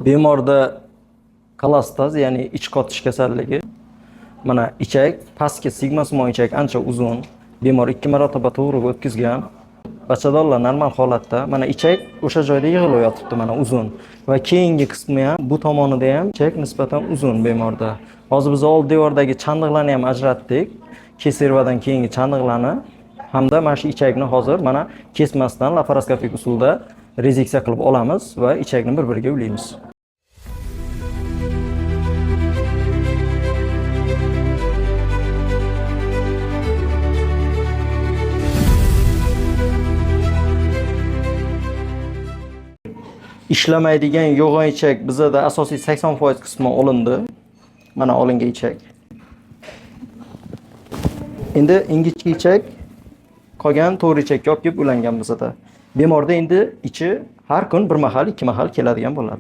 Bemorda kolestaz, ya'ni ich qotish kasalligi. Mana ichak, pastki sigmoidal ichak ancha uzun. Bemor 2 marotaba tug'ruq o'tkazgan. Bachadonlar normal holatda. Mana ichak o'sha joyda yig'ilib yotibdi, mana uzun. Va keyingi qismi ham, bu tomonida ham ichak nisbatan uzun bemorda. Hozir biz old devordagi chandiqlarni ham ajratdik. Keservadan keyingi chandiqlarni hamda mana shu ichakni hozir mana kesmasdan laparoskopik usulda rezeksiya qilib olamiz va ichakni bir-biriga ulaymiz. İşlamaydigan yo'g'on ichak bizda asosiy 80% qismi olindi. Mana olingan ichak. Endi ingichka ichak qolgan to'g'ri ichakka olib kelib ulangan bizda. Bemorda endi ichi har kun bir mahal, ikki mahal keladigan bo'ladi.